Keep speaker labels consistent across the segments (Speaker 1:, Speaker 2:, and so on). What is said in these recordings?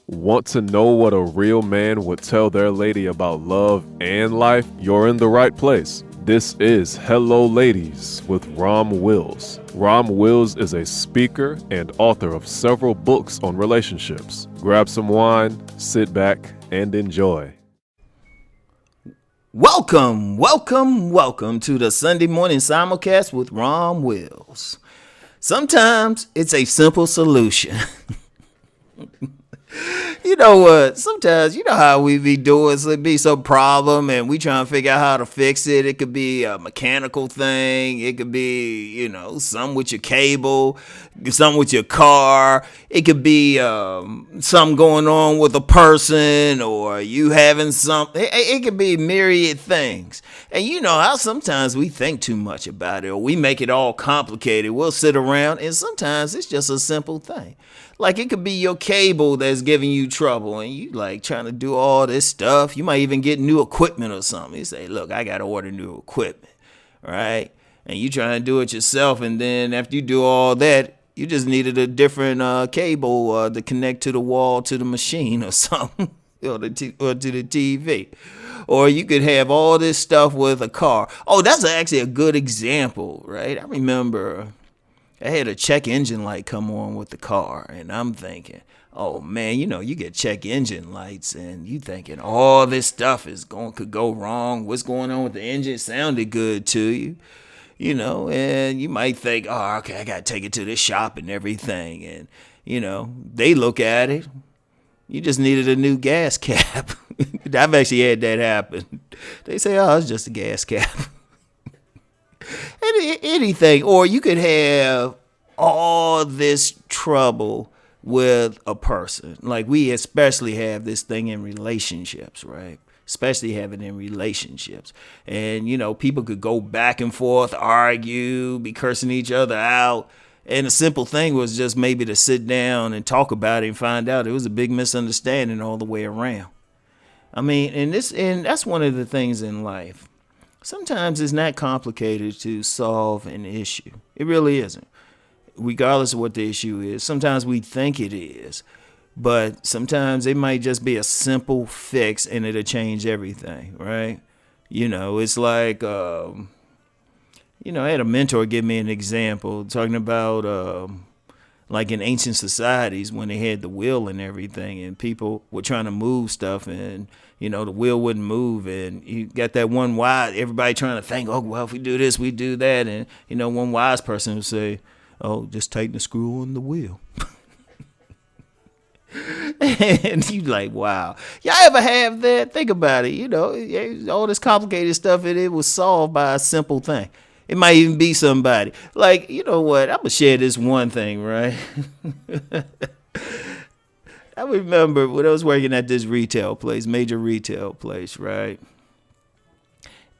Speaker 1: Want to know what a real man would tell their lady about love and life? You're in the right place. This is Hello Ladies with Rom Wills. Rom Wills is a speaker and author of several books on relationships. Grab some wine, sit back, and enjoy.
Speaker 2: Welcome to the Sunday morning simulcast with Rom Wills. Sometimes it's a simple solution. You know what? Sometimes, you know how we be doing, so it be some problem and we trying to figure out how to fix it. It could be a mechanical thing. It could be, something with your cable, something with your car. It could be something going on with a person, or you having something. It could be myriad things. And you know how sometimes we think too much about it, or we make it all complicated. We'll sit around and sometimes it's just a simple thing. Like it could be your cable that's giving you trouble and you like trying to do all this stuff. You might even get new equipment or something. You say, look, I got to order new equipment, right? And you try to do it yourself. And then after you do all that, you just needed a different cable to connect to the wall, to the machine or something, or to the TV. Or you could have all this stuff with a car. Oh, that's actually a good example, right? I remember I had a check engine light come on with the car, and I'm thinking, oh man, you get check engine lights, and you thinking all this stuff could go wrong. What's going on with the engine? It sounded good to you, and you might think, oh, okay, I gotta take it to this shop and everything, and they look at it. You just needed a new gas cap. I've actually had that happen. They say, oh, it's just a gas cap. Anything, or you could have all this trouble with a person. Like we especially have this thing in relationships, right? Especially have it in relationships. And, people could go back and forth, argue, be cursing each other out. And the simple thing was just maybe to sit down and talk about it and find out it was a big misunderstanding all the way around. I mean, and that's one of the things in life. Sometimes it's not complicated to solve an issue. It really isn't, regardless of what the issue is. Sometimes we think it is, but sometimes it might just be a simple fix and it'll change everything, right? It's like, I had a mentor give me an example talking about like in ancient societies when they had the wheel and everything and people were trying to move stuff and the wheel wouldn't move, and you got that one wise, everybody trying to think, oh, well, if we do this, we do that. And, one wise person would say, oh, just tighten the screw on the wheel. And you like, wow. Y'all ever have that? Think about it. All this complicated stuff, it was solved by a simple thing. It might even be somebody. Like, you know what? I'm going to share this one thing, right? I remember when I was working at this major retail place, right?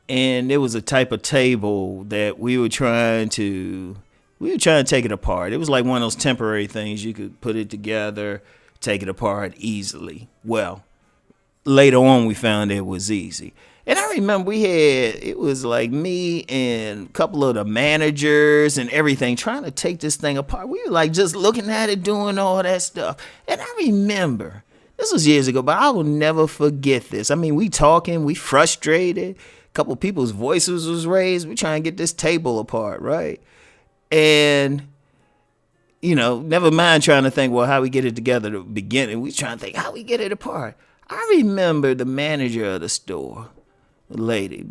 Speaker 2: And there was a type of table that we were trying to take it apart. It was like one of those temporary things. You could put it together, take it apart easily. Well, later on we found it was easy. And I remember it was like me and a couple of the managers and everything trying to take this thing apart. We were like just looking at it, doing all that stuff. And I remember, this was years ago, but I will never forget this. I mean, we talking, we frustrated. A couple people's voices was raised. We trying to get this table apart, right? And, never mind trying to think, well, how we get it together to begin. We trying to think, how we get it apart. I remember the manager of the store. Lady,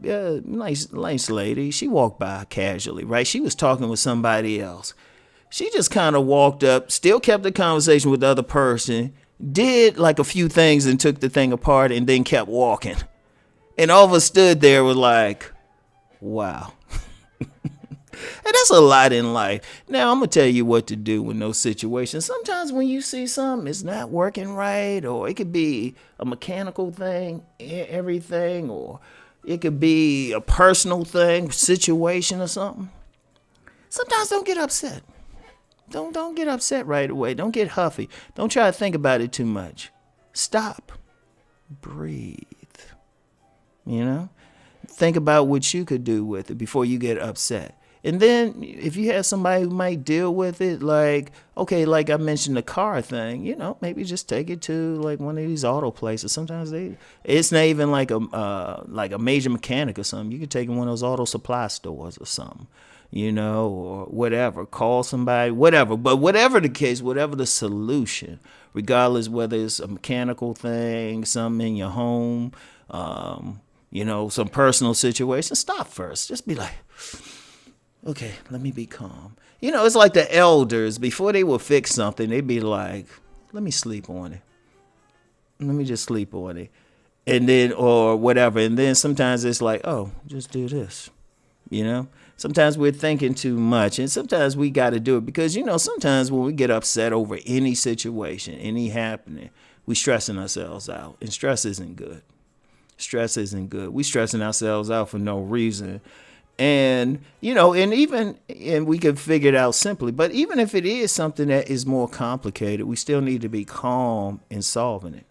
Speaker 2: nice lady. She walked by casually, right? She was talking with somebody else. She just kind of walked up, still kept the conversation with the other person, did like a few things and took the thing apart and then kept walking. And all of us stood there with like, wow. And that's a lot in life. Now, I'm going to tell you what to do in those situations. Sometimes when you see something is not working right, or it could be a mechanical thing, everything, or it could be a personal thing, situation or something. Sometimes don't get upset. Don't get upset right away. Don't get huffy. Don't try to think about it too much. Stop. Breathe. Think about what you could do with it before you get upset. And then if you have somebody who might deal with it, like, okay, like I mentioned the car thing, maybe just take it to like one of these auto places. Sometimes it's not even like a major mechanic or something. You could take it to one of those auto supply stores or something, or whatever. Call somebody, whatever. But whatever the case, whatever the solution, regardless whether it's a mechanical thing, something in your home, some personal situation, stop first. Just be like, okay, let me be calm. It's like the elders, before they would fix something, they'd be like, let me sleep on it. Let me just sleep on it. And then, or whatever. And then sometimes it's like, oh, just do this. Sometimes we're thinking too much, and sometimes we got to do it because, sometimes when we get upset over any situation, any happening, we stressing ourselves out, and stress isn't good. Stress isn't good. We stressing ourselves out for no reason. And, and we can figure it out simply. But even if it is something that is more complicated, we still need to be calm in solving it,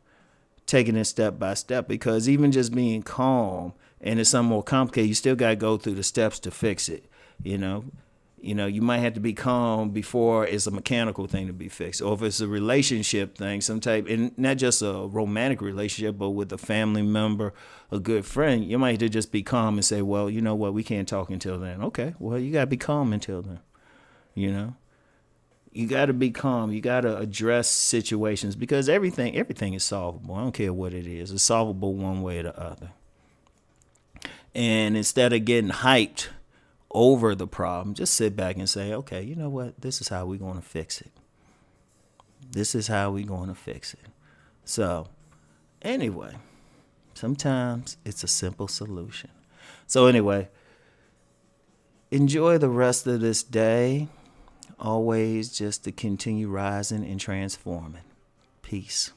Speaker 2: taking it step by step, because even just being calm and it's something more complicated, you still got to go through the steps to fix it. You might have to be calm before it's a mechanical thing to be fixed. Or if it's a relationship thing, some type, and not just a romantic relationship, but with a family member, a good friend, you might have to just be calm and say, well, you know what, we can't talk until then. Okay, well, you got to be calm until then. You got to be calm. You got to address situations because everything is solvable. I don't care what it is. It's solvable one way or the other. And instead of getting hyped over the problem, just sit back and say, okay, you know what? This is how we're going to fix it. This is how we're going to fix it. So, anyway, sometimes it's a simple solution. So, anyway, enjoy the rest of this day. Always just to continue rising and transforming. Peace.